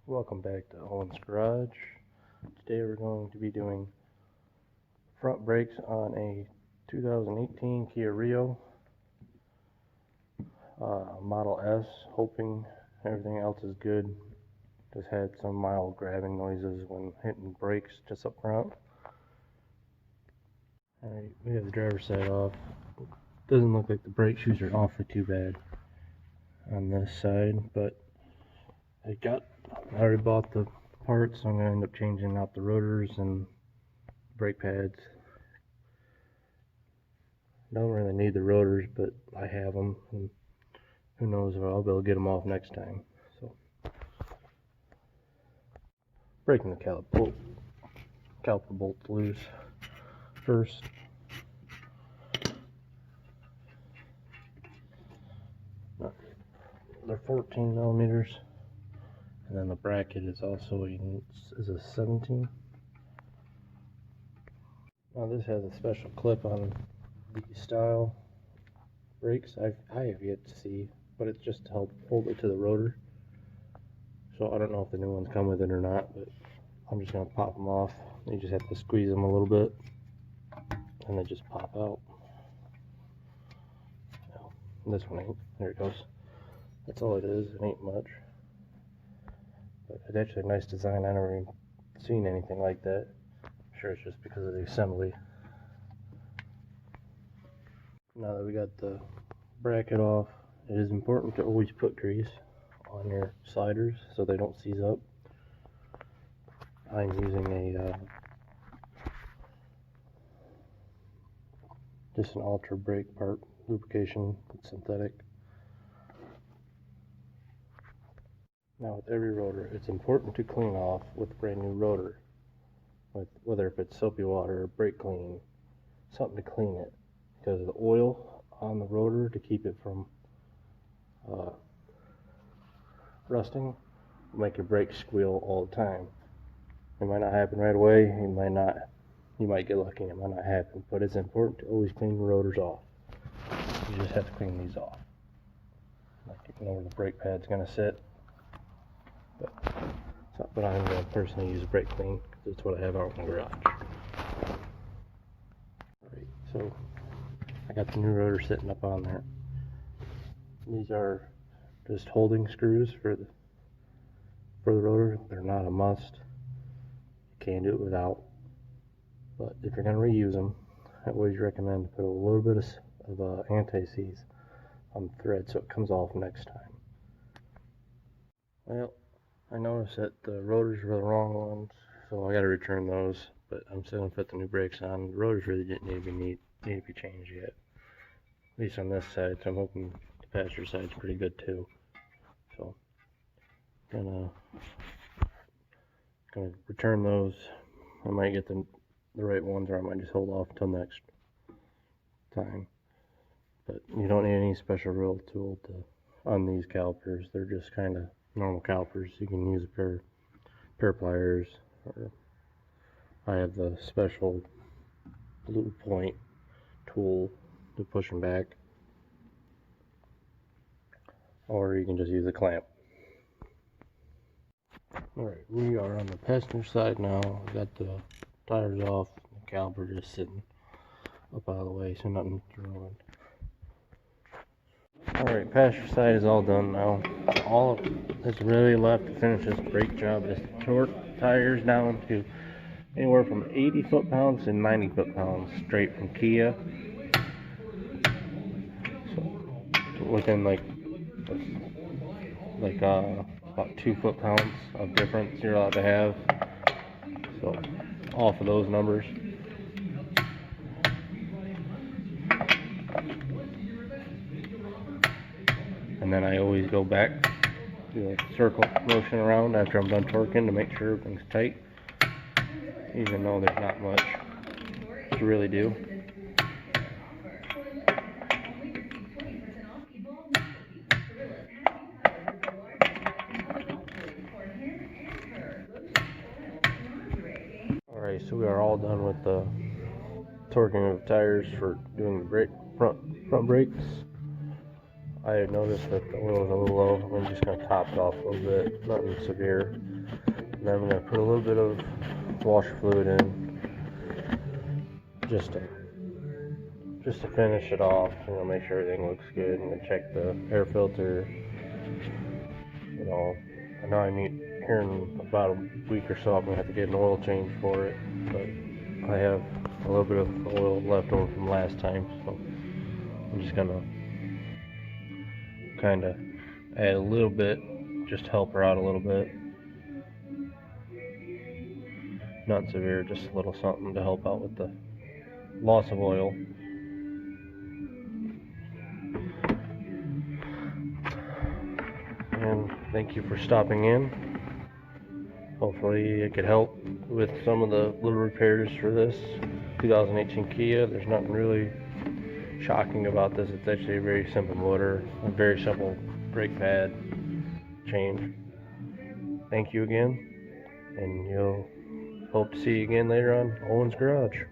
Welcome back to Owen's Garage. Today we're going to be doing front brakes on a 2018 Kia Rio Model S, hoping everything else is good. Just had some mild grabbing noises when hitting brakes just up front. Alright, we have the driver's side off. Doesn't look like the brake shoes are awfully too bad on this side, but I already bought the parts, so I'm going to end up changing out the rotors and brake pads. Don't really need the rotors, but I have them, and who knows if I'll be able to get them off next time. So, breaking the caliper bolts loose first. They're 14 millimeters. And then the bracket is also a 17. Now this has a special clip on the style brakes. I have yet to see, but it's just to help hold it to the rotor. So I don't know if the new ones come with it or not, but I'm just gonna pop them off. You just have to squeeze them a little bit, and they just pop out. No, this one ain't. There it goes. That's all it is. It ain't much. But it's actually a nice design. I never even seen anything like that. I'm sure it's just because of the assembly. Now that we got the bracket off, it is important to always put grease on your sliders so they don't seize up. I'm using just an ultra brake part lubrication. It's synthetic. Now with every rotor, it's important to clean off with a brand new rotor, whether if it's soapy water or brake clean, something to clean it, because the oil on the rotor to keep it from rusting will make your brakes squeal all the time. It might not happen right away, you might get lucky and it might not happen, but it's important to always clean the rotors off. You just have to clean these off. Like, you know where the brake pad's going to sit. But I'm going to personally use brake clean because it's what I have out in the garage. Alright, so I got the new rotor sitting up on there. These are just holding screws for the rotor. They're not a must. You can do it without. But if you're going to reuse them, I always recommend to put a little bit of anti-seize on the thread so it comes off next time. Well, I noticed that the rotors were the wrong ones, so I got to return those. But I'm still gonna put the new brakes on. The rotors really didn't need to be changed yet, at least on this side. So I'm hoping the passenger side's pretty good too. So gonna return those. I might get the right ones, or I might just hold off until next time. But you don't need any special drill tool on these calipers. They're just kind of normal calipers. You can use a pair of pliers, or I have the special blue point tool to push them back, or you can just use a clamp. Alright, we are on the passenger side now. We got the tires off, the caliper just sitting up out of the way so nothing's ruined. Alright, passenger side is all done now. All that's really left to finish this brake job is to torque tires down to anywhere from 80 foot-pounds to 90 foot-pounds straight from Kia. So within about 2 foot-pounds of difference you're allowed to have. So off of those numbers. And then I always go back, do a circle motion around after I'm done torquing to make sure everything's tight, even though there's not much to really do. Alright, so we are all done with the torquing of tires for doing the front brakes. I had noticed that the oil was a little low. I'm just going to top it off a little bit, nothing severe. And I'm going to put a little bit of washer fluid in just to finish it off, make sure everything looks good, and then check the air filter. I know here in about a week or so I'm going to have to get an oil change for it, but I have a little bit of oil left over from last time, so I'm just going to kind of add a little bit, just to help her out a little bit. Not severe, just a little something to help out with the loss of oil. And thank you for stopping in. Hopefully it could help with some of the little repairs for this 2018 Kia. There's nothing really shocking about this. It's actually a very simple motor, a very simple brake pad change. Thank you again, and you'll hope to see you again later on Owen's Garage.